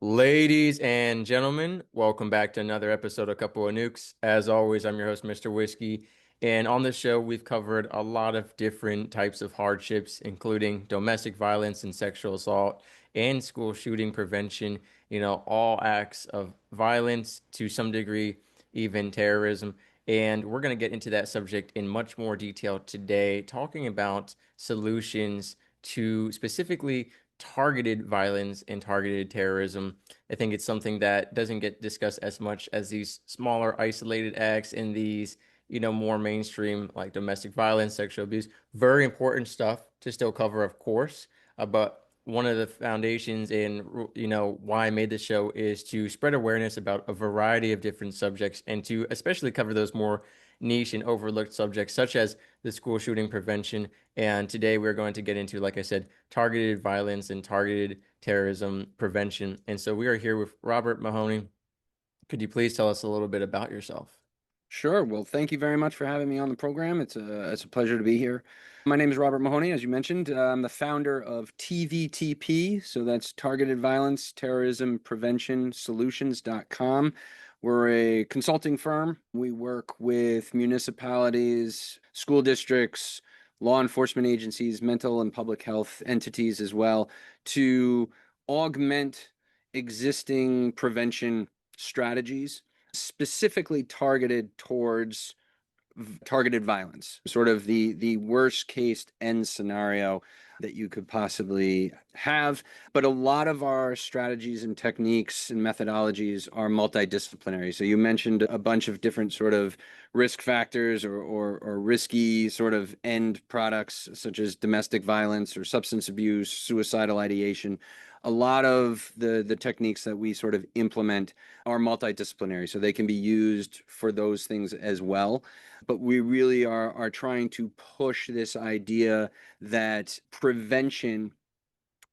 Ladies and gentlemen, welcome back to another episode of Couple of Nukes. As always, I'm your host, Mr. Whiskey. And on this show, we've covered a lot of different types of hardships, including domestic violence and sexual assault and school shooting prevention, all acts of violence to some degree, even terrorism. And we're going to get into that subject in much more detail today, talking about solutions to specifically targeted violence and targeted terrorism. I think it's something that doesn't get discussed as much as these smaller isolated acts in these, more mainstream like domestic violence, sexual abuse. Very important stuff to still cover, of course. But one of the foundations in, why I made this show is to spread awareness about a variety of different subjects and to especially cover those more niche and overlooked subjects, such as the school shooting prevention. And today we're going to get into, like I said, targeted violence and targeted terrorism prevention. And so we are here with Robert Mahoney. Could you please tell us a little bit about yourself? Sure. Well, thank you very much for having me on the program. It's a pleasure to be here. My name is Robert Mahoney, as you mentioned. I'm the founder of TVTP, so that's Targeted Violence Terrorism Prevention Solutions.com. We're a consulting firm. We work with municipalities, school districts, law enforcement agencies, mental and public health entities as well to augment existing prevention strategies specifically targeted towards targeted violence, sort of the worst case end scenario that you could possibly have. But a lot of our strategies and techniques and methodologies are multidisciplinary. So you mentioned a bunch of different sort of risk factors or risky sort of end products, such as domestic violence or substance abuse, suicidal ideation. A lot of the techniques that we sort of implement are multidisciplinary, so they can be used for those things as well. But we really are trying to push this idea that prevention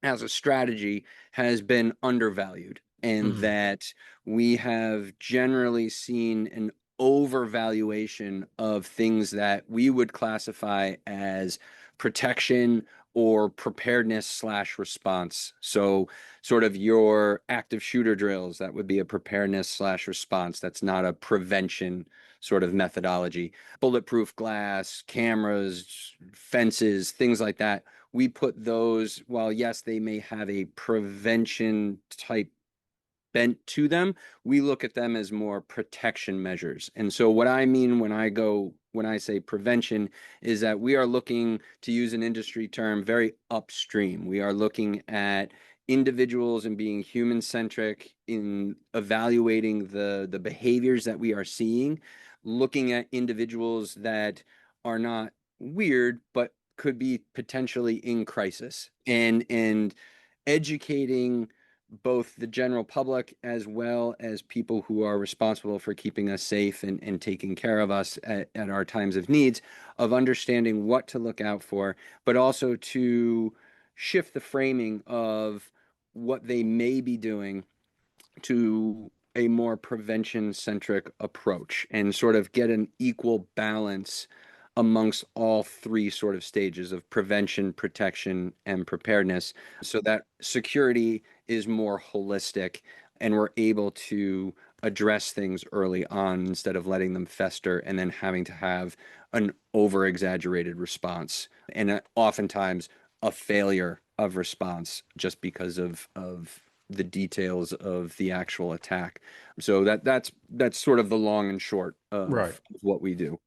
as a strategy has been undervalued, and Mhm. that we have generally seen an overvaluation of things that we would classify as protection or preparedness slash response. So sort of your active shooter drills, that would be a preparedness slash response. That's not a prevention sort of methodology. Bulletproof glass, cameras, fences, things like that. We put those, while yes, they may have a prevention type bent to them, we look at them as more protection measures. And so what I mean when I say prevention is that we are looking, to use an industry term, very upstream. We are looking at individuals and being human centric in evaluating the behaviors that we are seeing, looking at individuals that are not weird but could be potentially in crisis, and educating both the general public as well as people who are responsible for keeping us safe and taking care of us at our times of needs, of understanding what to look out for, but also to shift the framing of what they may be doing to a more prevention centric approach and sort of get an equal balance amongst all three sort of stages of prevention, protection, and preparedness, so that security is more holistic and we're able to address things early on instead of letting them fester and then having to have an over exaggerated response, and oftentimes a failure of response just because of the details of the actual attack. So that's sort of the long and short Right. of what we do.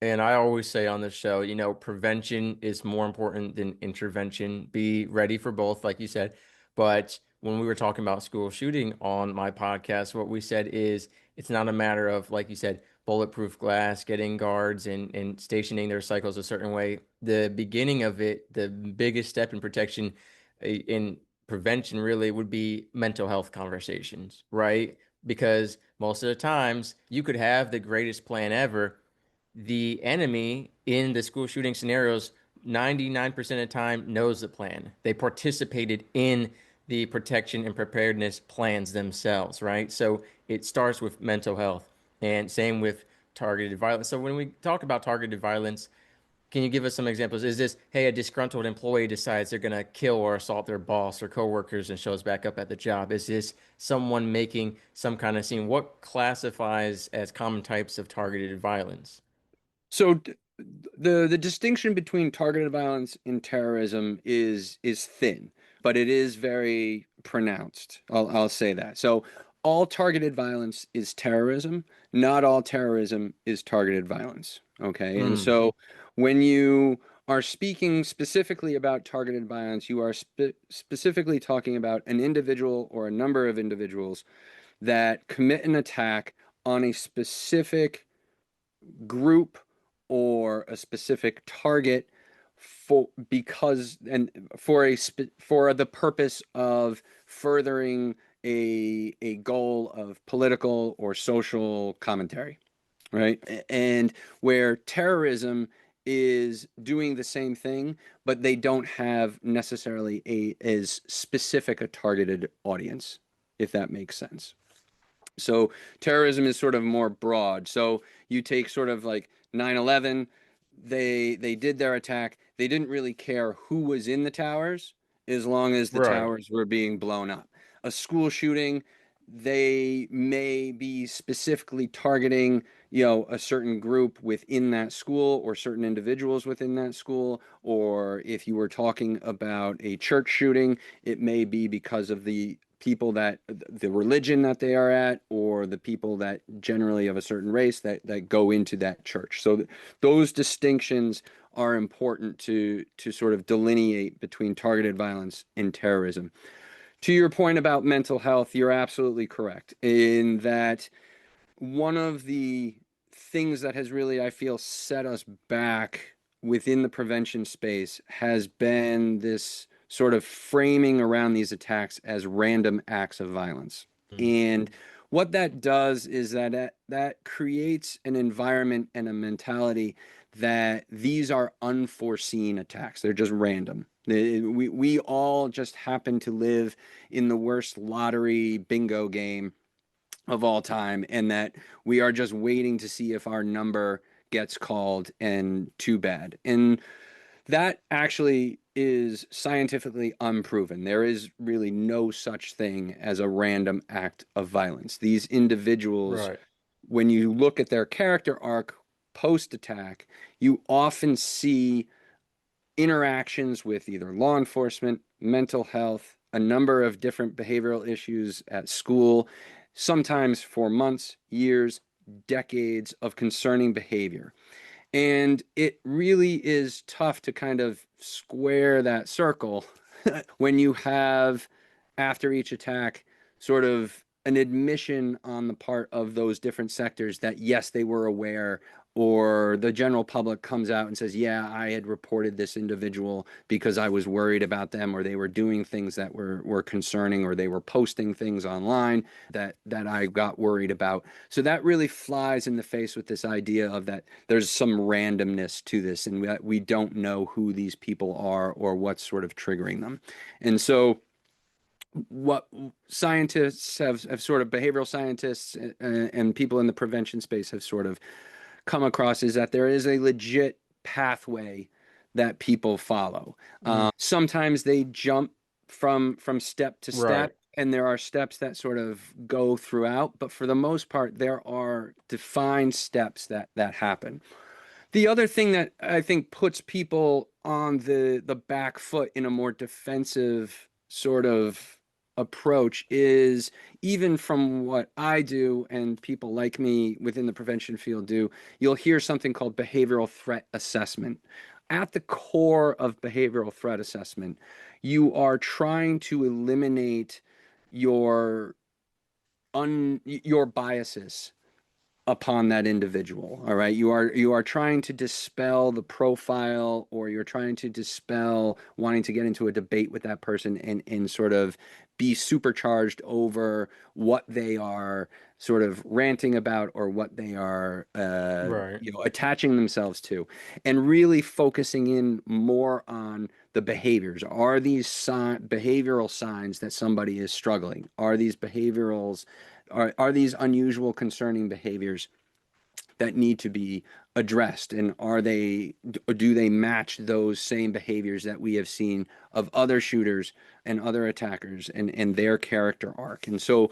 And I always say on this show, prevention is more important than intervention. Be ready for both, like you said. But when we were talking about school shooting on my podcast, what we said is it's not a matter of, like you said, bulletproof glass, getting guards and stationing their cycles a certain way. The beginning of it, the biggest step in protection, in prevention really would be mental health conversations, right? Because most of the times you could have the greatest plan ever, the enemy in the school shooting scenarios 99% of the time knows the plan. They participated in the protection and preparedness plans themselves, right? So it starts with mental health and same with targeted violence. So when we talk about targeted violence, Can you give us some examples? Is this, hey, a disgruntled employee decides they're going to kill or assault their boss or coworkers and shows back up at the job? Is this someone making some kind of scene? What classifies as common types of targeted violence? So the distinction between targeted violence and terrorism is thin, but it is very pronounced. I'll say that. So all targeted violence is terrorism. Not all terrorism is targeted violence. Okay. And Mm, so when you are speaking specifically about targeted violence, you are specifically talking about an individual or a number of individuals that commit an attack on a specific group or a specific target for because and for for the purpose of furthering a goal of political or social commentary, right? And where terrorism is doing the same thing, but they don't have necessarily a as specific a targeted audience, if that makes sense. So terrorism is sort of more broad. So you take sort of like 9/11, they did their attack. They didn't really care who was in the towers as long as the right. towers were being blown up. A school shooting, they may be specifically targeting, a certain group within that school or certain individuals within that school. Or if you were talking about a church shooting, it may be because of the people that the religion that they are at or the people that generally of a certain race that go into that church. So those distinctions are important to sort of delineate between targeted violence and terrorism. To your point about mental health, you're absolutely correct in that one of the things that has really, I feel, set us back within the prevention space has been this sort of framing around these attacks as random acts of violence. Mm, And what that does is that creates an environment and a mentality that these are unforeseen attacks. They're just random. We all just happen to live in the worst lottery bingo game of all time, and that we are just waiting to see if our number gets called, and too bad. And that actually is scientifically unproven. There is really no such thing as a random act of violence. These individuals, right. when you look at their character arc post attack, you often see interactions with either law enforcement, mental health, a number of different behavioral issues at school, sometimes for months, years, decades of concerning behavior. And it really is tough to kind of square that circle when you have, after each attack, sort of an admission on the part of those different sectors that yes, they were aware, or the general public comes out and says, yeah, I had reported this individual because I was worried about them, or they were doing things that were concerning, or they were posting things online that I got worried about. So that really flies in the face with this idea of that there's some randomness to this, and we don't know who these people are or what's sort of triggering them. And so what scientists have sort of behavioral scientists and people in the prevention space have sort of come across is that there is a legit pathway that people follow. Mm, Sometimes they jump from step to right. step, and there are steps that sort of go throughout, but for the most part, there are defined steps that happen. The other thing that I think puts people on the back foot in a more defensive sort of approach is, even from what I do and people like me within the prevention field do, you'll hear something called behavioral threat assessment. At the core of behavioral threat assessment, you are trying to eliminate your your biases upon that individual. All right. You are trying to dispel the profile, or you're trying to dispel wanting to get into a debate with that person and sort of be supercharged over what they are sort of ranting about, or what they are Right. attaching themselves to, and really focusing in more on the behaviors. Are these behavioral signs that somebody is struggling? Are these behaviorals are these unusual concerning behaviors that need to be addressed? And do they match those same behaviors that we have seen of other shooters and other attackers and their character arc? And so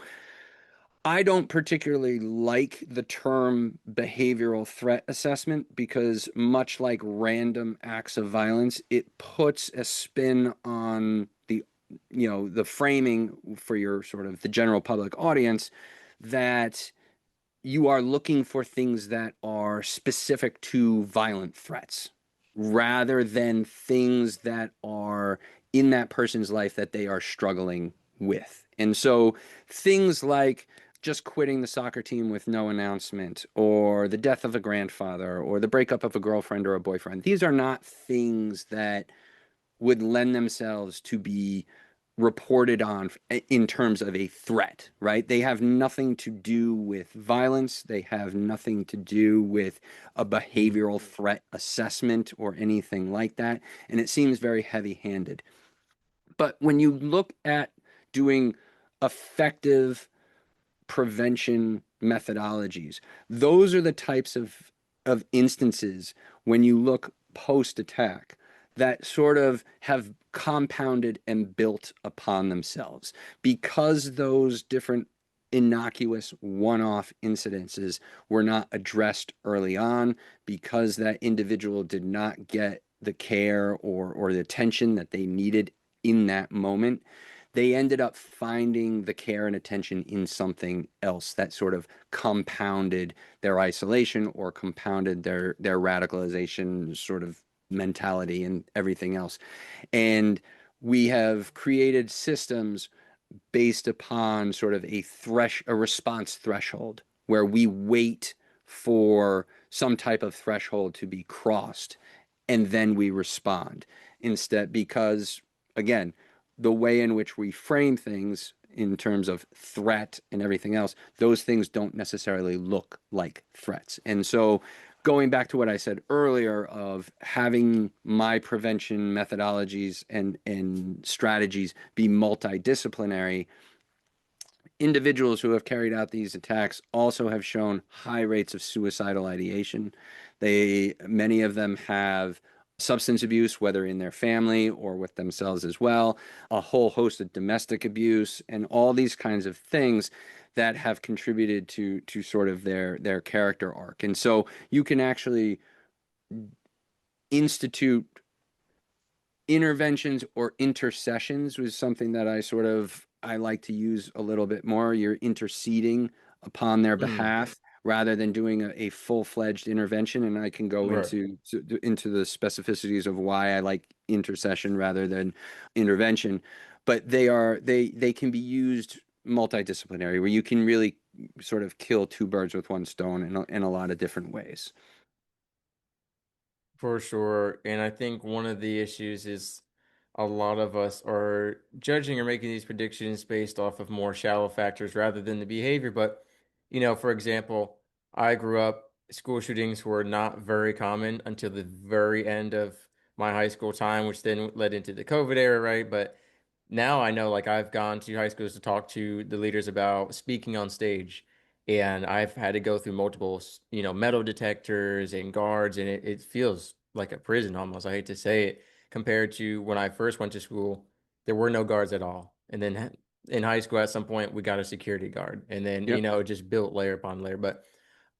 I don't particularly like the term behavioral threat assessment because, much like random acts of violence, it puts a spin on the framing for your sort of the general public audience that you are looking for things that are specific to violent threats rather than things that are in that person's life that they are struggling with. And so things like just quitting the soccer team with no announcement, or the death of a grandfather, or the breakup of a girlfriend or a boyfriend, these are not things that would lend themselves to be reported on in terms of a threat, right? They have nothing to do with violence. They have nothing to do with a behavioral threat assessment or anything like that. And it seems very heavy-handed. But when you look at doing effective prevention methodologies, those are the types of instances when you look post attack that sort of have compounded and built upon themselves because those different innocuous one-off incidences were not addressed early on, because that individual did not get the care or the attention that they needed in that moment. They ended up finding the care and attention in something else that sort of compounded their isolation or compounded their radicalization sort of mentality and everything else. And we have created systems based upon sort of a response threshold where we wait for some type of threshold to be crossed and then we respond instead, because again, the way in which we frame things in terms of threat and everything else, those things don't necessarily look like threats. And so going back to what I said earlier of having my prevention methodologies and strategies be multidisciplinary, individuals who have carried out these attacks also have shown high rates of suicidal ideation. Many of them have substance abuse, whether in their family or with themselves as well, a whole host of domestic abuse, and all these kinds of things that have contributed to sort of their character arc. And so you can actually institute interventions or intercessions, was something that I like to use a little bit more. You're interceding upon their Mm, behalf rather than doing a full-fledged intervention. And I can go right. into the specificities of why I like intercession rather than intervention. But they can be used multidisciplinary, where you can really sort of kill two birds with one stone in a lot of different ways. For sure. And I think one of the issues is a lot of us are judging or making these predictions based off of more shallow factors rather than the behavior. But, for example, I grew up, school shootings were not very common until the very end of my high school time, which then led into the COVID era, right? But now I know, like, I've gone to high schools to talk to the leaders about speaking on stage, and I've had to go through multiple, metal detectors and guards, and it feels like a prison almost. I hate to say it, compared to when I first went to school, there were no guards at all. And then in high school, at some point, we got a security guard, and then, Yep. it just built layer upon layer. But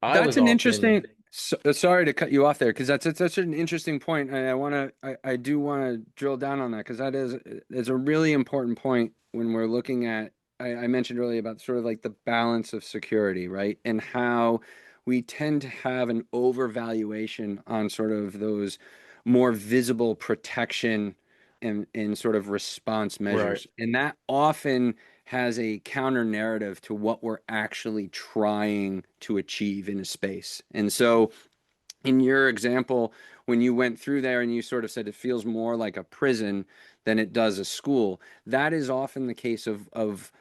I That's was an often, interesting. Sorry to cut you off there, because that's such an interesting point, and I do want to drill down on that, because is a really important point when we're looking at. I mentioned earlier about sort of like the balance of security, right, and how we tend to have an overvaluation on sort of those more visible protection and sort of response right. measures, and that often has a counter narrative to what we're actually trying to achieve in a space. And so, in your example, when you went through there and you sort of said it feels more like a prison than it does a school, that is often the case of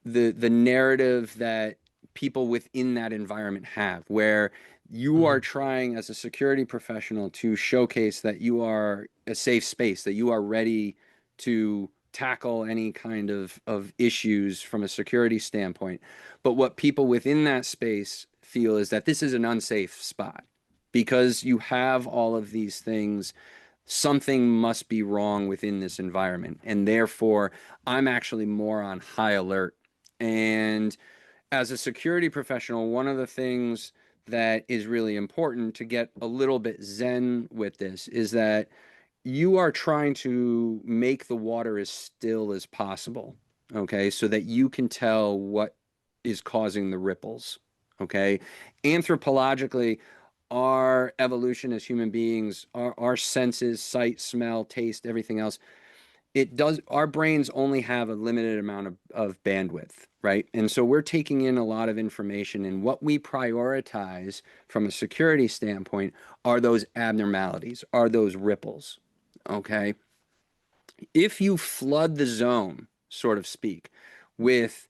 the narrative that people within that environment have, where you are Mhm. trying as a security professional to showcase that you are a safe space, that you are ready to tackle any kind of issues from a security standpoint. But what people within that space feel is that this is an unsafe spot because you have all of these things. Something must be wrong within this environment. And therefore, I'm actually more on high alert. And as a security professional, one of the things that is really important to get a little bit zen with this is that you are trying to make the water as still as possible, okay, so that you can tell what is causing the ripples, okay? Anthropologically, our evolution as human beings, our senses, sight, smell, taste, everything else, it does, our brains only have a limited amount of bandwidth, right? And so we're taking in a lot of information, and what we prioritize from a security standpoint are those abnormalities, are those ripples, okay? If you flood the zone, sort of speak, with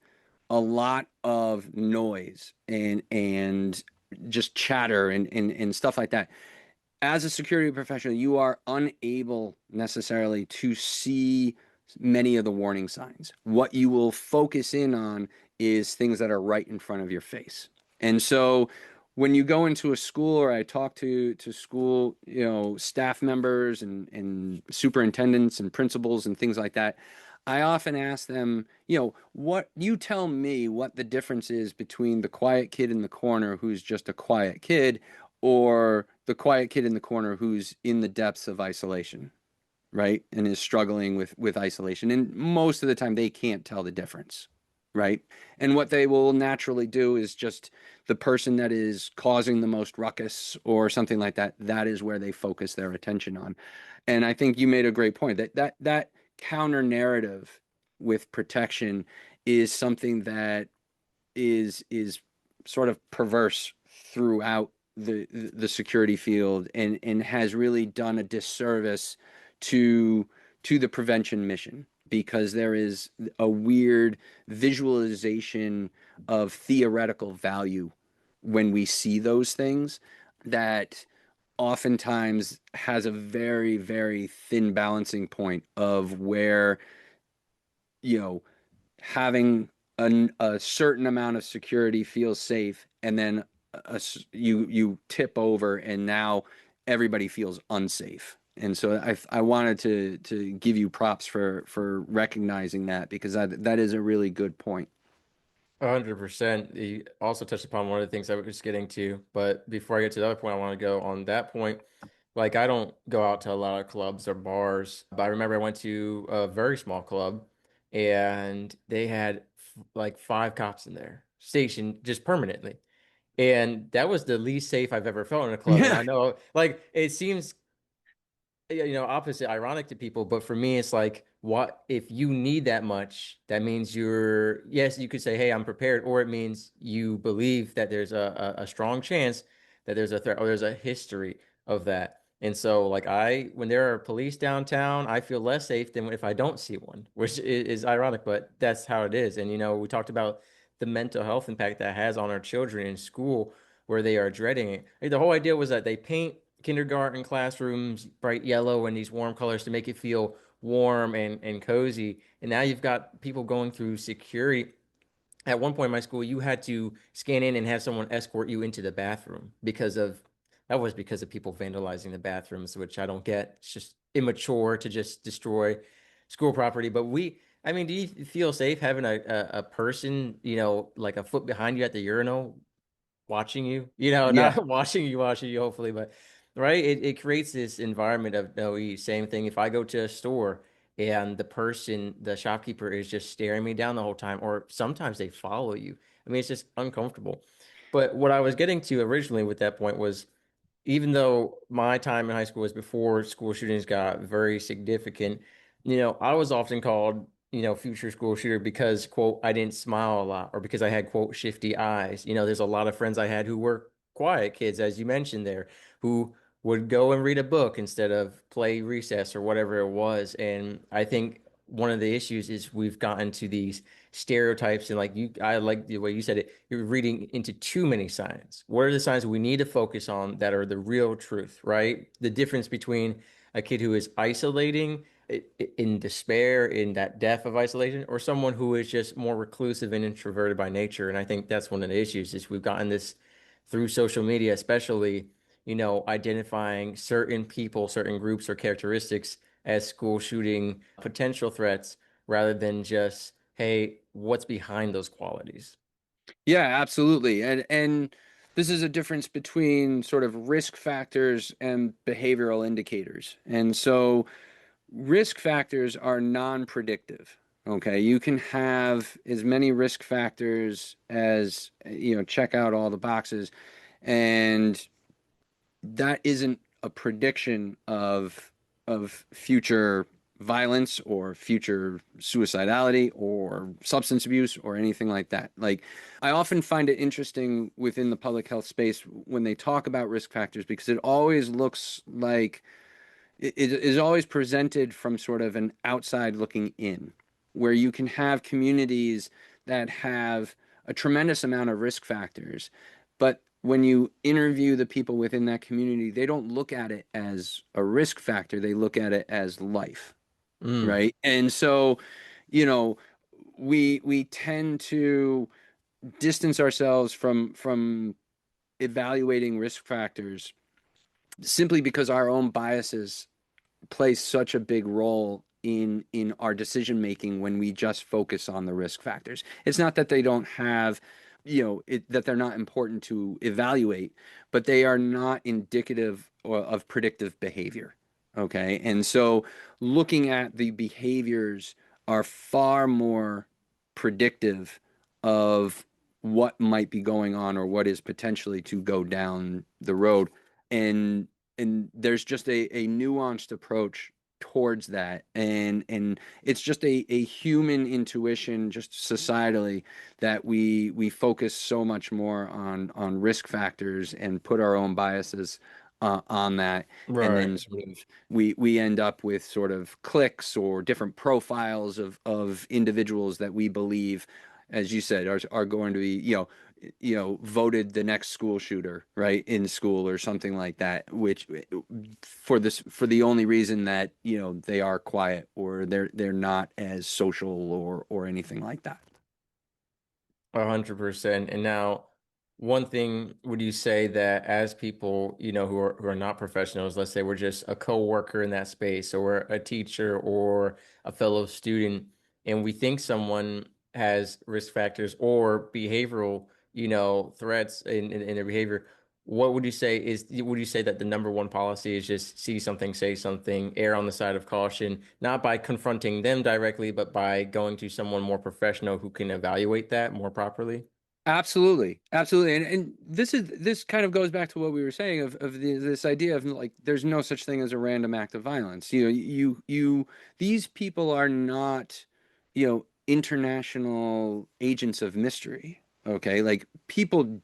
a lot of noise and just chatter and stuff like that, as a security professional, you are unable necessarily to see many of the warning signs. What you will focus in on is things that are right in front of your face. And so when you go into a school, or I talk to school, staff members and superintendents and principals and things like that, I often ask them, what you tell me what the difference is between the quiet kid in the corner who's just a quiet kid, or the quiet kid in the corner who's in the depths of isolation, right? And is struggling with isolation. And most of the time they can't tell the difference, right? And what they will naturally do is just the person that is causing the most ruckus or something like that, that is where they focus their attention on. And I think you made a great point that counter narrative with protection is something that is sort of perverse throughout the security field, and has really done a disservice to the prevention mission, because there is a weird visualization of theoretical value when we see those things that oftentimes has a very, very thin balancing point of where, you know, having a certain amount of security feels safe, and then you tip over and now everybody feels unsafe. And so I wanted to give you props for recognizing that, because that is a really good point. 100%. You also touched upon one of the things I was getting to, but before I get to the other point, I want to go on that point. Like, I don't go out to a lot of clubs or bars, but I remember I went to a very small club and they had like 5 cops in there, stationed just permanently. And that was the least safe I've ever felt in a club. And Yeah. I know, like, it seems opposite ironic to people, but for me it's like, what if you need that much, that means you're, yes, you could say, hey, I'm prepared, or it means you believe that there's a strong chance that there's a threat or there's a history of that. And so like, when there are police downtown, I feel less safe than if I don't see one, which is ironic, but that's how it is. And we talked about the mental health impact that has on our children in school, where they are dreading it. Like, the whole idea was that they paint kindergarten classrooms bright yellow and these warm colors to make it feel warm and cozy. And now you've got people going through security. At one point in my school, you had to scan in and have someone escort you into the bathroom because of people vandalizing the bathrooms, which I don't get. It's just immature to just destroy school property. But I mean, do you feel safe having a person, like a foot behind you at the urinal watching you, Yeah. not watching you, hopefully, but right. It creates this environment of no ease. Same thing if I go to a store and the shopkeeper is just staring me down the whole time, or sometimes they follow you. I mean, it's just uncomfortable. But what I was getting to originally with that point was, even though my time in high school was before school shootings got very significant, I was often called, future school shooter because, quote, I didn't smile a lot, or because I had, quote, shifty eyes. There's a lot of friends I had who were quiet kids, as you mentioned there, who would go and read a book instead of play recess or whatever it was. And I think one of the issues is we've gotten to these stereotypes, and I like the way you said it, you're reading into too many signs. What are the signs we need to focus on that are the real truth, right? The difference between a kid who is isolating in despair, in that depth of isolation, or someone who is just more reclusive and introverted by nature. And I think that's one of the issues is we've gotten through social media, especially, identifying certain people, certain groups or characteristics as school shooting potential threats rather than just, hey, what's behind those qualities? Yeah, absolutely. And this is a difference between sort of risk factors and behavioral indicators. And so risk factors are non-predictive. Okay, you can have as many risk factors as, check out all the boxes, and that isn't a prediction of future violence or future suicidality or substance abuse or anything like that. Like, I often find it interesting within the public health space when they talk about risk factors because it always looks like it is always presented from sort of an outside looking in, where you can have communities that have a tremendous amount of risk factors, but when you interview the people within that community, they don't look at it as a risk factor, they look at it as life, Mm, right? And so, you know, we tend to distance ourselves from evaluating risk factors simply because our own biases play such a big role in our decision making when we just focus on the risk factors. It's not that they don't have, that they're not important to evaluate, but they are not indicative of predictive behavior. Okay. And so looking at the behaviors are far more predictive of what might be going on or what is potentially to go down the road. And there's just a nuanced approach towards that, and it's just a human intuition, just societally, that we focus so much more on risk factors and put our own biases on that, and right. then sort of we end up with sort of cliques or different profiles of individuals that we believe, as you said, are going to be, voted the next school shooter, right, in school or something like that, which for the only reason that, they are quiet or they're not as social or anything like that. 100%. And now, one thing, would you say that as people, who are not professionals, let's say we're just a coworker in that space, or we're a teacher or a fellow student, and we think someone has risk factors or behavioral, threats in their behavior, what would you say that the number one policy is just see something, say something, err on the side of caution, not by confronting them directly, but by going to someone more professional who can evaluate that more properly? Absolutely, absolutely, and this kind of goes back to what we were saying of this idea of, like, there's no such thing as a random act of violence. These people are not, international agents of mystery. Okay, like, people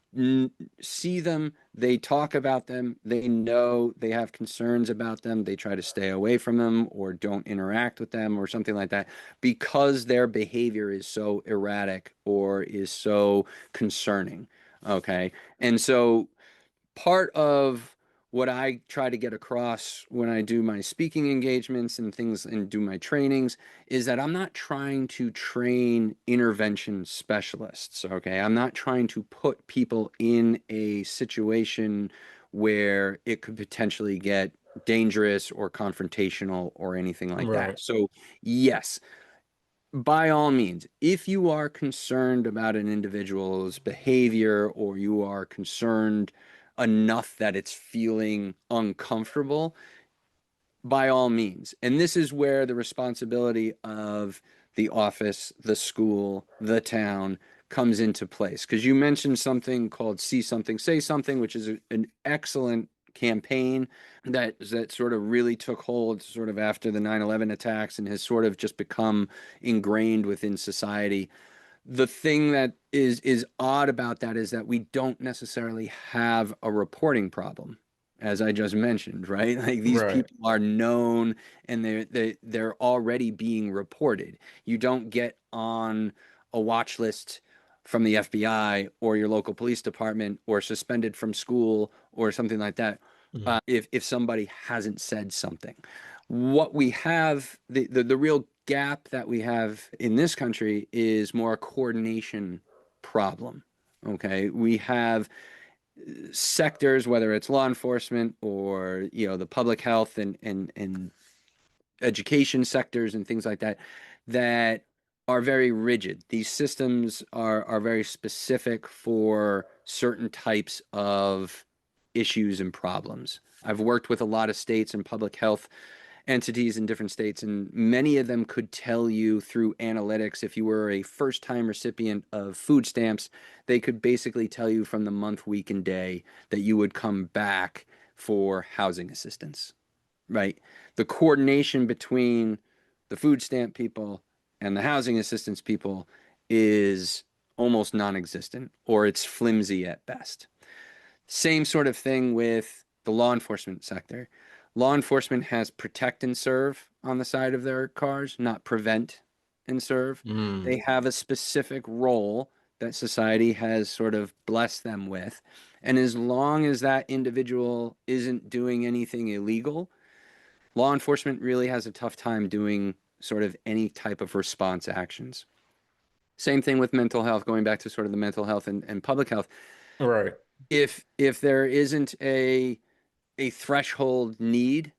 see them, they talk about them, they know they have concerns about them, they try to stay away from them or don't interact with them or something like that because their behavior is so erratic or is so concerning. Okay. And so part of what I try to get across when I do my speaking engagements and things and do my trainings is that I'm not trying to train intervention specialists. Okay. I'm not trying to put people in a situation where it could potentially get dangerous or confrontational or anything like that. Right. So, yes, by all means, if you are concerned about an individual's behavior or you are concerned enough that it's feeling uncomfortable, by all means. And this is where the responsibility of the office, the school, the town comes into place. Because you mentioned something called See Something, Say Something, which is an excellent campaign that sort of really took hold sort of after the 9/11 attacks and has sort of just become ingrained within society. The thing that is odd about that is that we don't necessarily have a reporting problem, as I just mentioned, right? Like, these Right. people are known and they're already being reported. You don't get on a watch list from the FBI or your local police department or suspended from school or something like that, Mhm. if somebody hasn't said something. What we have, the real gap that we have in this country is more a coordination problem. Okay. We have sectors, whether it's law enforcement or the public health and education sectors and things like that, that are very rigid. These systems are very specific for certain types of issues and problems. I've worked with a lot of states and public health entities in different states, and many of them could tell you through analytics if you were a first time recipient of food stamps, they could basically tell you from the month, week, and day that you would come back for housing assistance, right? The coordination between the food stamp people and the housing assistance people is almost non existent, or it's flimsy at best. Same sort of thing with the law enforcement sector. Law enforcement has protect and serve on the side of their cars, not prevent and serve. Mm. They have a specific role that society has sort of blessed them with. And as long as that individual isn't doing anything illegal, law enforcement really has a tough time doing sort of any type of response actions. Same thing with mental health, going back to sort of the mental health and public health. Right. If there isn't a threshold need,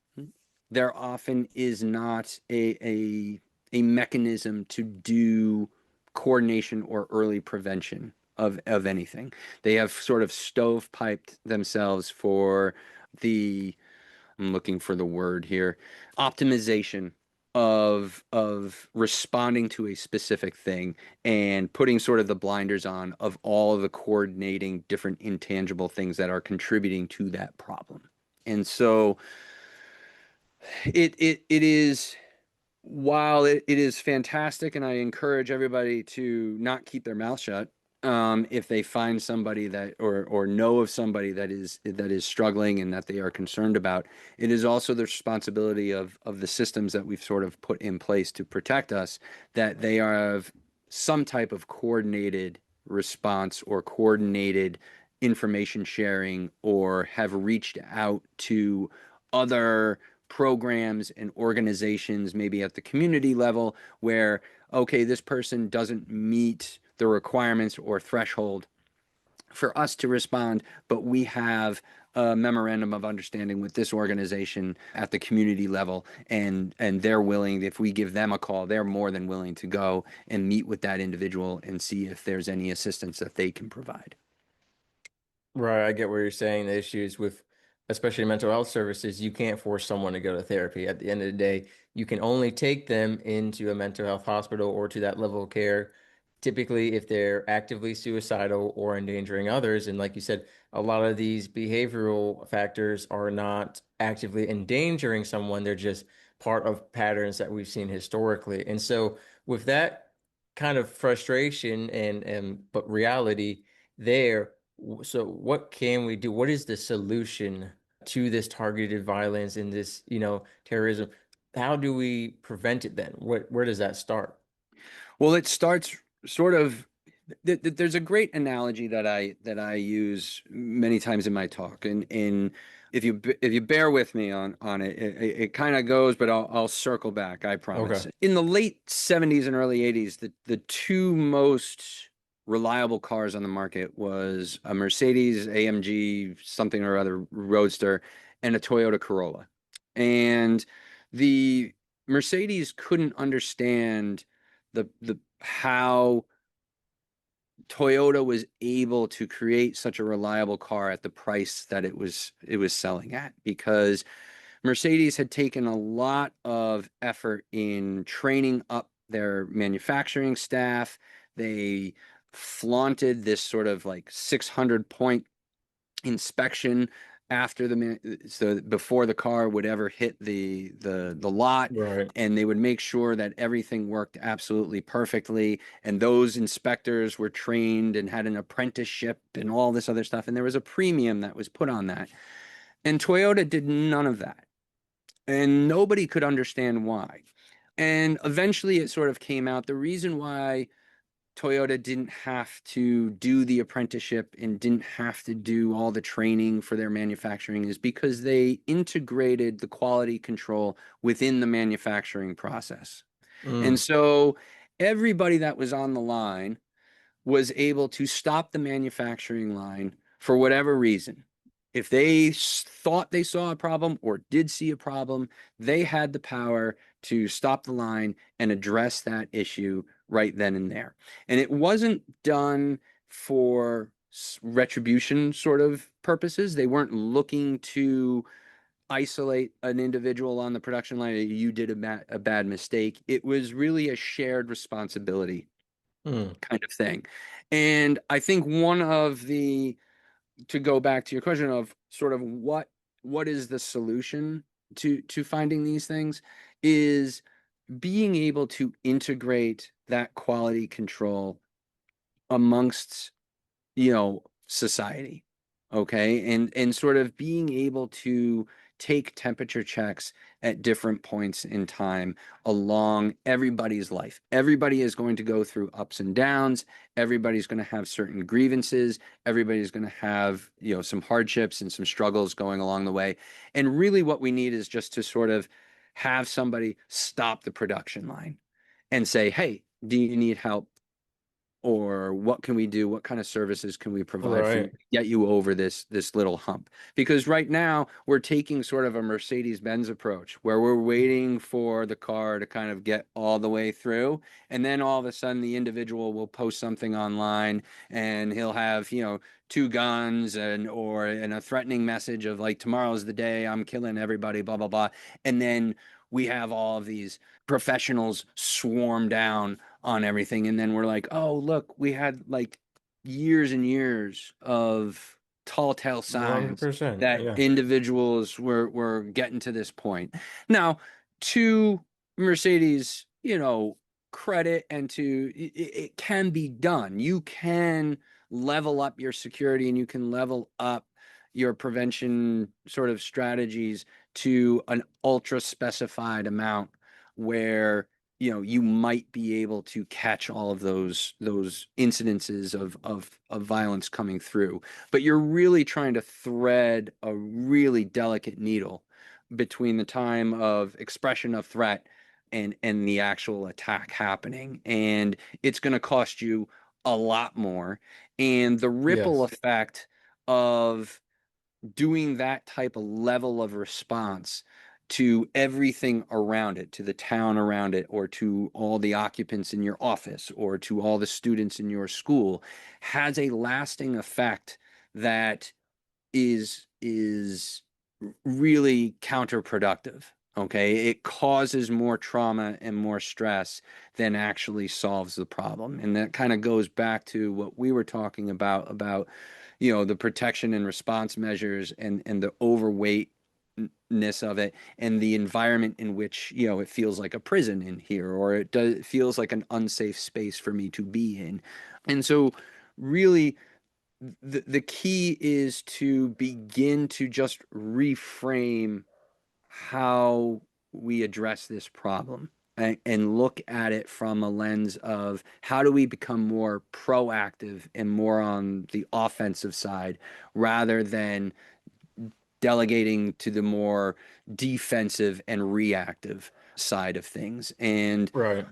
there often is not a mechanism to do coordination or early prevention of anything. They have sort of stovepiped themselves for the, I'm looking for the word here, optimization of responding to a specific thing and putting sort of the blinders on of all of the coordinating different intangible things that are contributing to that problem. And so it is, while it is fantastic, and I encourage everybody to not keep their mouth shut, if they find somebody that or know of somebody that is struggling and that they are concerned about, it is also the responsibility of the systems that we've sort of put in place to protect us, that they have some type of coordinated response or coordinated information sharing, or have reached out to other programs and organizations, maybe at the community level, where, okay, this person doesn't meet the requirements or threshold for us to respond, but we have a memorandum of understanding with this organization at the community level, and they're willing, if we give them a call, they're more than willing to go and meet with that individual and see if there's any assistance that they can provide. Right, I get what you're saying. The issues with, especially mental health services, you can't force someone to go to therapy. At the end of the day, you can only take them into a mental health hospital or to that level of care, typically if they're actively suicidal or endangering others. And like you said, a lot of these behavioral factors are not actively endangering someone, they're just part of patterns that we've seen historically. And so, with that kind of frustration and but reality there. So what can we do? What is the solution to this targeted violence and this, terrorism? How do we prevent it then? Where does that start? Well, it starts sort of. There's a great analogy that I use many times in my talk, and if you bear with me on it, it kind of goes, but I'll circle back. I Okay. promise. In the late '70s and early '80s, the two most reliable cars on the market was a Mercedes AMG something or other Roadster and a Toyota Corolla, and the Mercedes couldn't understand the how Toyota was able to create such a reliable car at the price that it was selling at, because Mercedes had taken a lot of effort in training up their manufacturing staff. They flaunted this sort of like 600 point inspection after so before the car would ever hit the lot, Right. and they would make sure that everything worked absolutely perfectly, and those inspectors were trained and had an apprenticeship and all this other stuff, and there was a premium that was put on that, and Toyota did none of that, and nobody could understand why. And eventually it sort of came out, the reason why Toyota didn't have to do the apprenticeship and didn't have to do all the training for their manufacturing is because they integrated the quality control within the manufacturing process. And Mm. so everybody that was on the line was able to stop the manufacturing line, for whatever reason, if they thought they saw a problem or did see a problem, they had the power to stop the line and address that issue right then and there. And it wasn't done for retribution sort of purposes. They weren't looking to isolate an individual on the production line. You did a bad mistake. It was really a shared responsibility Hmm. kind of thing. And I think one of the, to go back to your question of sort of what is the solution to finding these things, is being able to integrate that quality control amongst, society. Okay. And sort of being able to take temperature checks at different points in time along everybody's life. Everybody is going to go through ups and downs. Everybody's going to have certain grievances. Everybody's going to have, some hardships and some struggles going along the way. And really what we need is just to sort of have somebody stop the production line and say, hey, do you need help? Or what can we do? What kind of services can we provide for you Right. to get you over this little hump? Because right now we're taking sort of a Mercedes-Benz approach where we're waiting for the car to kind of get all the way through, and then all of a sudden the individual will post something online and he'll have, two guns and a threatening message of like, tomorrow's the day, I'm killing everybody, blah blah blah. And then we have all of these professionals swarm down on everything. And then we're like, oh, look, we had like years and years of tall tale signs 100%. that Yeah. individuals were getting to this point. Now, to Mercedes, credit, and it can be done. You can level up your security and you can level up your prevention sort of strategies to an ultra specified amount where you might be able to catch all of those incidences of violence coming through, but you're really trying to thread a really delicate needle between the time of expression of threat and the actual attack happening, and it's going to cost you a lot more. And the ripple Yes. effect of doing that type of level of response to everything around it, to the town around it, or to all the occupants in your office, or to all the students in your school, has a lasting effect that is really counterproductive. Okay, it causes more trauma and more stress than actually solves the problem. And that kind of goes back to what we were talking about, the protection and response measures and the overweightness of it, and the environment in which, it feels like a prison in here, or it feels like an unsafe space for me to be in. And so really the key is to begin to just reframe how we address this problem, and look at it from a lens of how do we become more proactive and more on the offensive side rather than delegating to the more defensive and reactive side of things. And Right.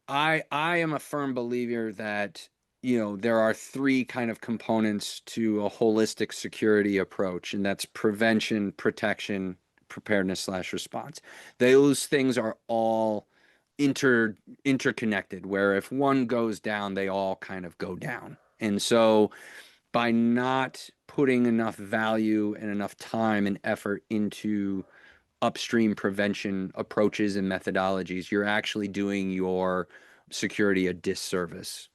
I am a firm believer that, there are three kind of components to a holistic security approach, and that's prevention, protection, preparedness slash response. Those things are all interconnected, where if one goes down, they all kind of go down. And so by not putting enough value and enough time and effort into upstream prevention approaches and methodologies, you're actually doing your security a disservice.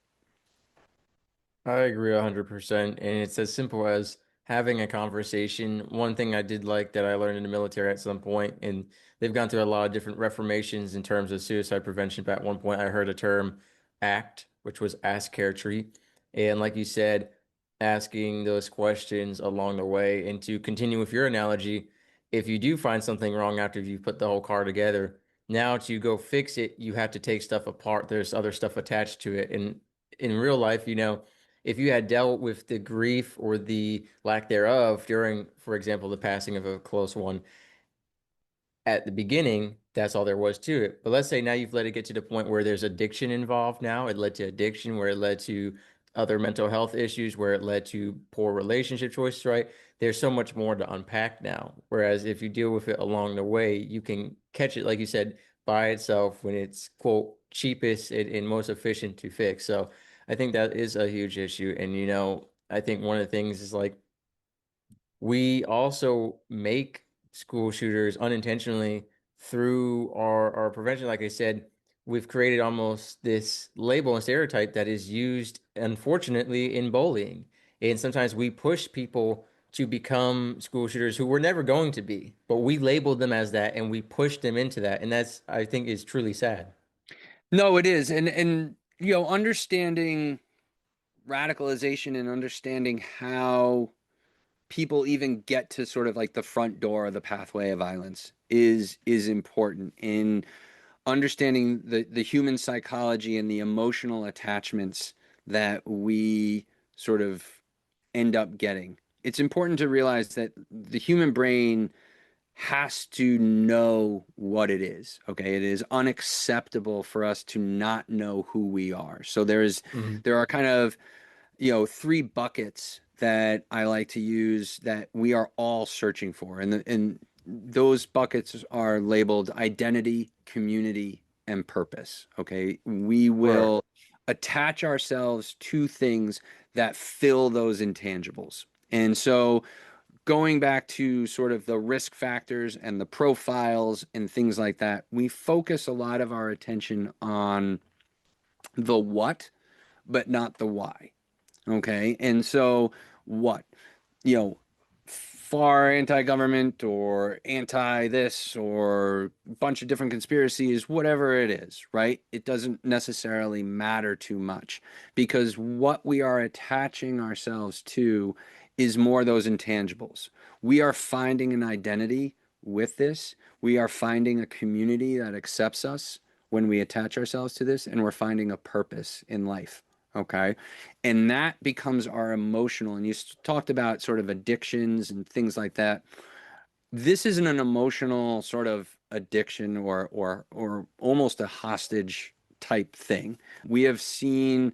I agree 100%. And it's as simple as having a conversation. One thing I did like that I learned in the military at some point, and they've gone through a lot of different reformations in terms of suicide prevention. But at one point, I heard a term ACT, which was ask, care, treat. And like you said, asking those questions along the way. And to continue with your analogy, if you do find something wrong after you've put the whole car together, now to go fix it, you have to take stuff apart. There's other stuff attached to it. And in real life, if you had dealt with the grief or the lack thereof during, for example, the passing of a close one at the beginning, that's all there was to it. But let's say now you've let it get to the point where there's addiction involved now. It led to addiction, where it led to other mental health issues where it led to poor relationship choices, right? There's so much more to unpack now. Whereas if you deal with it along the way, you can catch it, like you said, by itself when it's, quote, cheapest and most efficient to fix. So I think that is a huge issue. And, I think one of the things is like we also make school shooters unintentionally through our prevention. Like I said, we've created almost this label and stereotype that is used, unfortunately, in bullying. And sometimes we push people to become school shooters who were never going to be, but we labeled them as that and we pushed them into that. And that's, I think, is truly sad. No, it is. And understanding radicalization and understanding how people even get to sort of like the front door of the pathway of violence is important in understanding the human psychology and the emotional attachments that we sort of end up getting. It's important to realize that the human brain has to know what it is. Okay. It is unacceptable for us to not know who we are. So Mhm. there are kind of, three buckets that I like to use that we are all searching for. And those buckets are labeled identity, community, and purpose. Okay. We Right. will attach ourselves to things that fill those intangibles. And so going back to sort of the risk factors and the profiles and things like that, we focus a lot of our attention on the what, but not the why. Okay. And so, what? You know, far anti-government or anti this or a bunch of different conspiracies, whatever it is, right? It doesn't necessarily matter too much because what we are attaching ourselves to is more those intangibles. We are finding an identity with this. We are finding a community that accepts us when we attach ourselves to this, and we're finding a purpose in life. Okay. And that becomes our emotional. And you talked about sort of addictions and things like that. This isn't an emotional sort of addiction or almost a hostage type thing. We have seen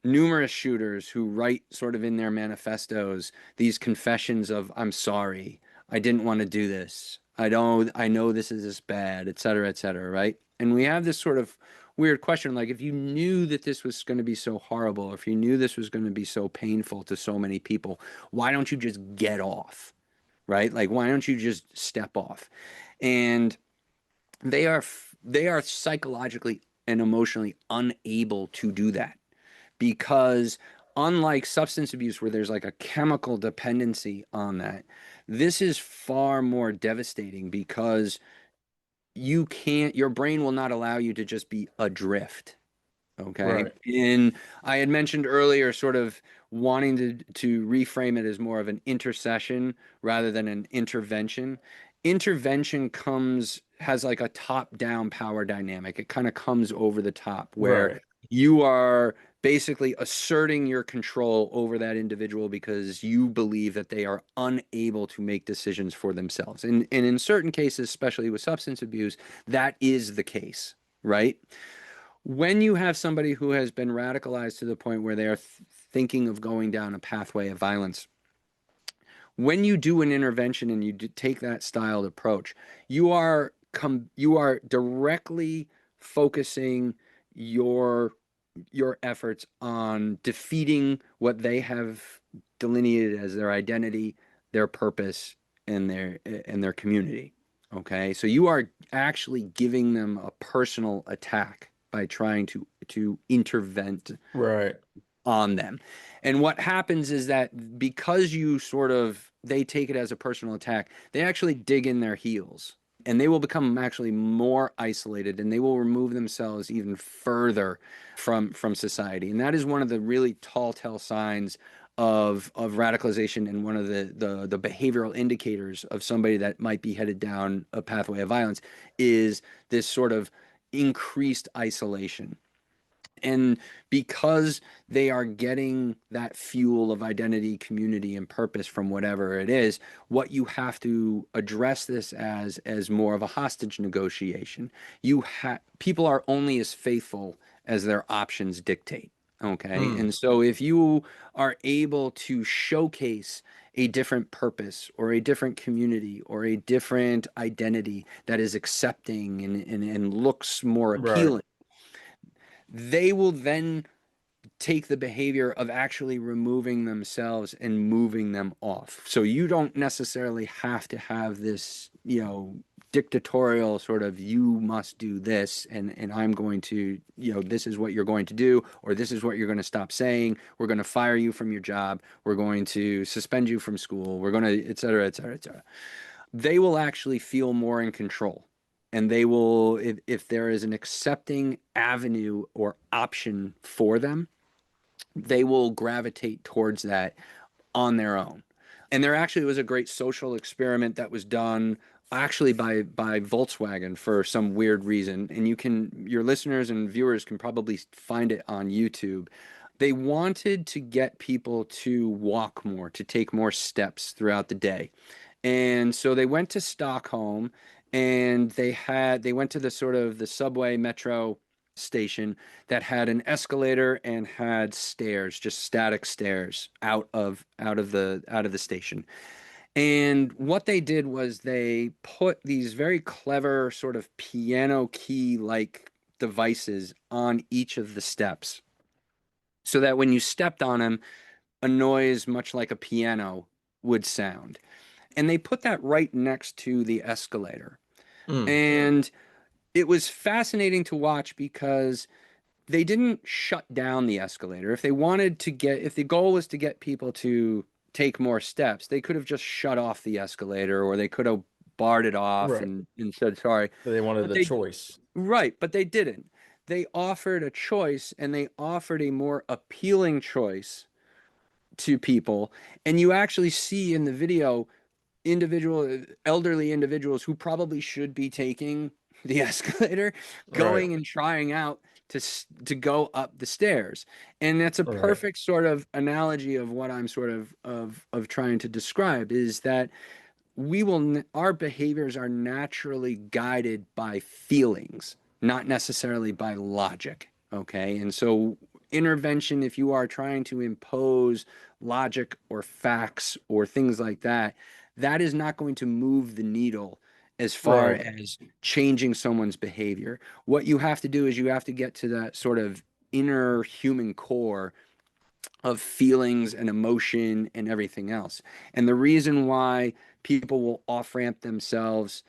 numerous shooters who write sort of in their manifestos these confessions of I'm sorry, I didn't want to do this, I know this is this bad, et cetera, right? And we have this sort of weird question, like if you knew that this was going to be so horrible, if you knew this was going to be so painful to so many people, why don't you just get off, right? Like why don't you just step off? And they are psychologically and emotionally unable to do that because unlike substance abuse where there's like a chemical dependency on that, this is far more devastating because your brain will not allow you to just be adrift. Okay. Right. And I had mentioned earlier sort of wanting to reframe it as more of an intercession rather than an intervention. Intervention has like a top-down power dynamic. It kind of comes over the top where Right. you are basically asserting your control over that individual because you believe that they are unable to make decisions for themselves. And in certain cases, especially with substance abuse, that is the case, right? When you have somebody who has been radicalized to the point where they are thinking of going down a pathway of violence, when you do an intervention and you take that styled approach, you are directly focusing your your efforts on defeating what they have delineated as their identity, their purpose, and their community. Okay, so you are actually giving them a personal attack by trying to intervene Right. on them. And what happens is that because you sort of they take it as a personal attack, they actually dig in their heels and they will become actually more isolated and they will remove themselves even further from society. And that is one of the really tall tale signs of radicalization and one of the behavioral indicators of somebody that might be headed down a pathway of violence is this sort of increased isolation. And because they are getting that fuel of identity, community, and purpose from whatever it is, what you have to address this as more of a hostage negotiation. People are only as faithful as their options dictate. Okay. Mm, And so if you are able to showcase a different purpose or a different community or a different identity that is accepting and looks more right. appealing, they will then take the behavior of actually removing themselves and moving them off. So you don't necessarily have to have this, dictatorial sort of you must do this and I'm going to, this is what you're going to do or this is what you're going to stop saying. We're going to fire you from your job. We're going to suspend you from school. We're going to et cetera, et cetera, et cetera. They will actually feel more in control. And they will, if there is an accepting avenue or option for them, they will gravitate towards that on their own. And there actually was a great social experiment that was done actually by Volkswagen for some weird reason. And your listeners and viewers can probably find it on YouTube. They wanted to get people to walk more, to take more steps throughout the day. And so they went to Stockholm and they went to the sort of the subway metro station that had an escalator and had stairs, just static stairs out of the station. And what they did was they put these very clever sort of piano key like devices on each of the steps so that when you stepped on them, a noise much like a piano would sound. And they put that right next to the escalator. Mm, And it was fascinating to watch because they didn't shut down the escalator. If the goal was to get people to take more steps, they could have just shut off the escalator or they could have barred it off right. and said sorry. So they wanted But the choice. but they didn't. They offered a choice and they offered a more appealing choice to people. And you actually see in the video elderly individuals who probably should be taking the escalator Right. going and trying out to go up the stairs. And that's a Right. perfect sort of analogy of what I'm sort of trying to describe is that our behaviors are naturally guided by feelings, not necessarily by logic. Okay. And so intervention, if you are trying to impose logic or facts or things like that, that is not going to move the needle as far Right. as changing someone's behavior. What you have to do is you have to get to that sort of inner human core of feelings and emotion and everything else. And the reason why people will off ramp themselves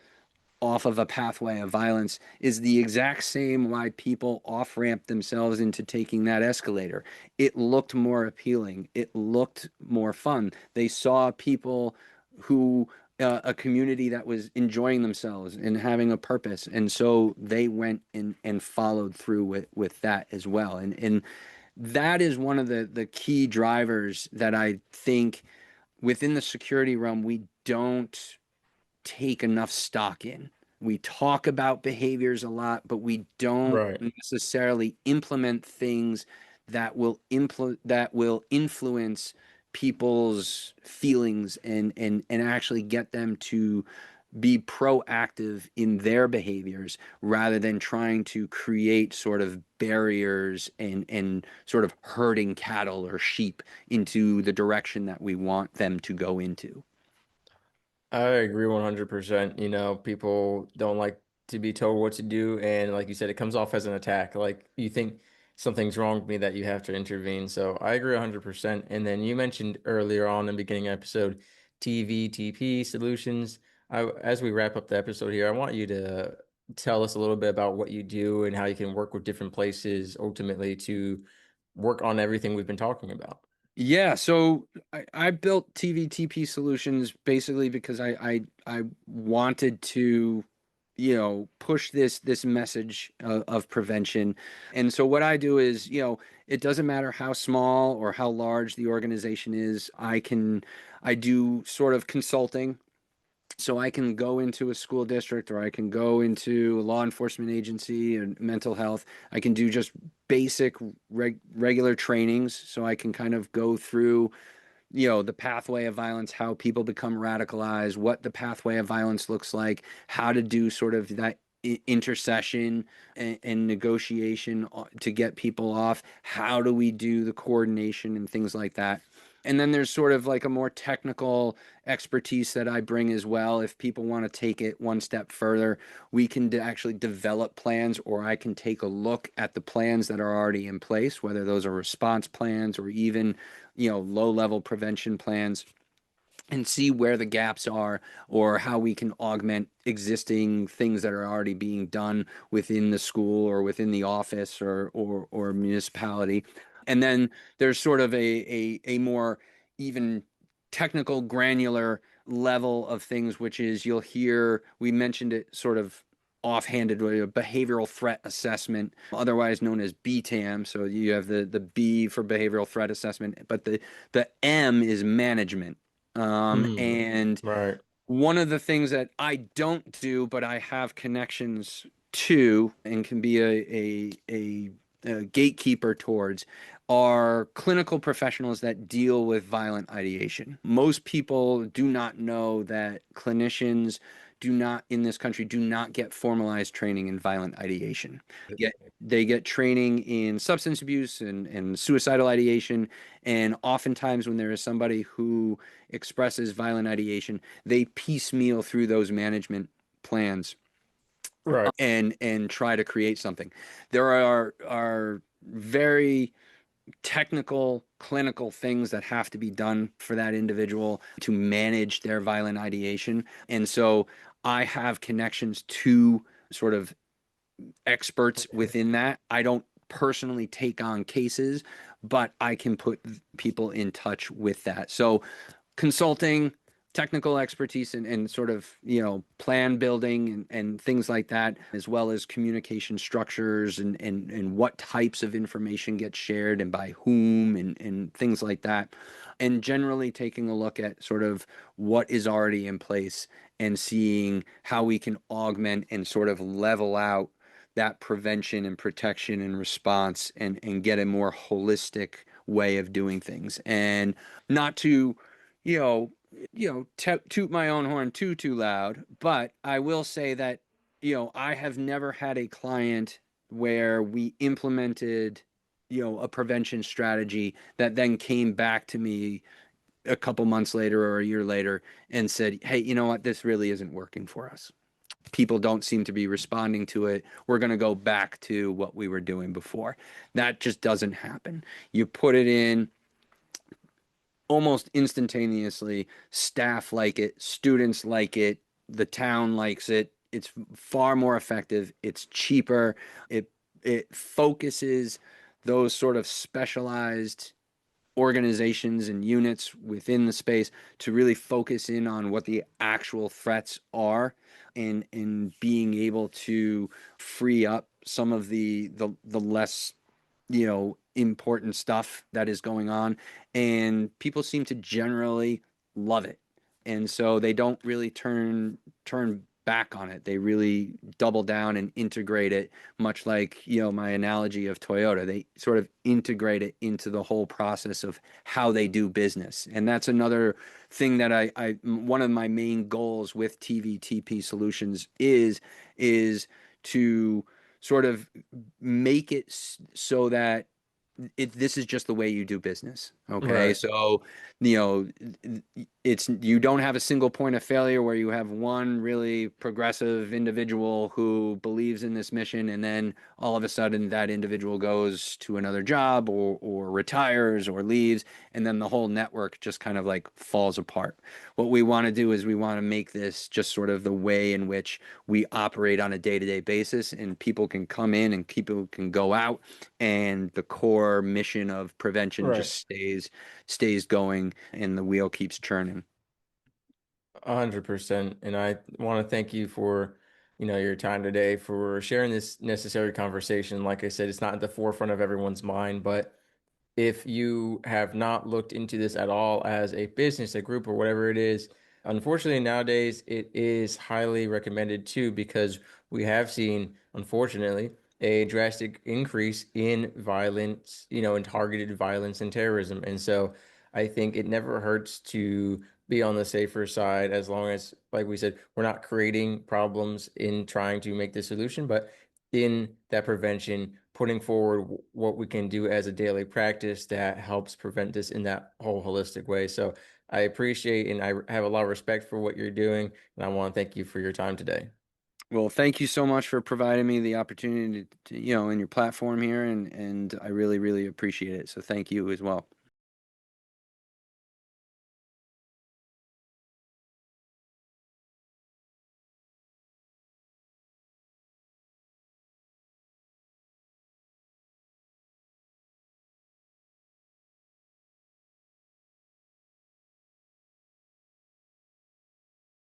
off of a pathway of violence is the exact same why people off ramp themselves into taking that escalator. It looked more appealing, it looked more fun. They saw people who a community that was enjoying themselves and having a purpose, and so they went and followed through with that as well. And that is one of the key drivers that I think within the security realm we don't take enough stock in. We talk about behaviors a lot, but we don't Right. necessarily implement things that will influence people's feelings and actually get them to be proactive in their behaviors rather than trying to create sort of barriers and sort of herding cattle or sheep into the direction that we want them to go into. I agree 100%. People don't like to be told what to do. And like you said, it comes off as an attack. Like you think something's wrong with me that you have to intervene. So I agree 100%. And then you mentioned earlier on in the beginning episode, TVTP Solutions. As we wrap up the episode here, I want you to tell us a little bit about what you do and how you can work with different places ultimately to work on everything we've been talking about. Yeah, so I built TVTP Solutions basically because I wanted to, push this message of prevention. And so what I do is, it doesn't matter how small or how large the organization is, I do sort of consulting. So I can go into a school district or I can go into a law enforcement agency and mental health. I can do just basic regular trainings so I can kind of go through, the pathway of violence, how people become radicalized, what the pathway of violence looks like, how to do sort of that intercession and negotiation to get people off? How do we do the coordination and things like that? And then there's sort of like a more technical expertise that I bring as well. If people want to take it one step further, we can actually develop plans, or I can take a look at the plans that are already in place, whether those are response plans or even, low-level prevention plans, and see where the gaps are or how we can augment existing things that are already being done within the school or within the office or municipality. And then there's sort of a more even technical, granular level of things, which is you'll hear, we mentioned it sort of offhanded, a behavioral threat assessment, otherwise known as BTAM. So you have the B for behavioral threat assessment, but the M is management. Mm, And right. one of the things that I don't do, but I have connections to and can be a gatekeeper towards, are clinical professionals that deal with violent ideation. Most people do not know that clinicians do not, in this country, do not get formalized training in violent ideation. Yet they get training in substance abuse and suicidal ideation. And oftentimes, when there is somebody who expresses violent ideation, they piecemeal through those management plans Right. and try to create something. There are very technical clinical things that have to be done for that individual to manage their violent ideation. And so I have connections to sort of experts within that. I don't personally take on cases, but I can put people in touch with that. So consulting, technical expertise, and sort of, plan building and things like that, as well as communication structures and what types of information gets shared and by whom and things like that. And generally taking a look at sort of what is already in place and seeing how we can augment and sort of level out that prevention and protection and response and get a more holistic way of doing things. And not to, you know, toot my own horn too loud, but I will say that, I have never had a client where we implemented, a prevention strategy that then came back to me a couple months later or a year later and said, "Hey, you know what? This really isn't working for us. People don't seem to be responding to it. We're going to go back to what we were doing before." That just doesn't happen. You put it in almost instantaneously. Staff like it, students like it, the town likes it. It's far more effective. It's cheaper. It focuses those sort of specialized organizations and units within the space to really focus in on what the actual threats are, and being able to free up some of the less, important stuff that is going on. And people seem to generally love it. And so they don't really turn back on it. They really double down and integrate it, much like, my analogy of Toyota. They sort of integrate it into the whole process of how they do business. And that's another thing that one of my main goals with TVTP Solutions is to sort of make it so that this is just the way you do business. Okay. Right. So, you know, you don't have a single point of failure where you have one really progressive individual who believes in this mission, and then all of a sudden that individual goes to another job or retires or leaves, and then the whole network just kind of like falls apart. What we want to do is we want to make this just sort of the way in which we operate on a day-to-day basis, and people can come in and people can go out, and the core mission of prevention Right. just stays going, and the wheel keeps churning. 100%. And I want to thank you for, your time today, for sharing this necessary conversation. Like I said, it's not at the forefront of everyone's mind, but if you have not looked into this at all as a business, a group, or whatever it is, unfortunately nowadays it is highly recommended too, because we have seen, unfortunately, a drastic increase in violence, in targeted violence and terrorism. And so I think it never hurts to be on the safer side as long as, like we said, we're not creating problems in trying to make the solution, but in that prevention, putting forward what we can do as a daily practice that helps prevent this in that whole holistic way. So I appreciate and I have a lot of respect for what you're doing, and I want to thank you for your time today. Well, thank you so much for providing me the opportunity to, in your platform here, and I really, really appreciate it. So thank you as well.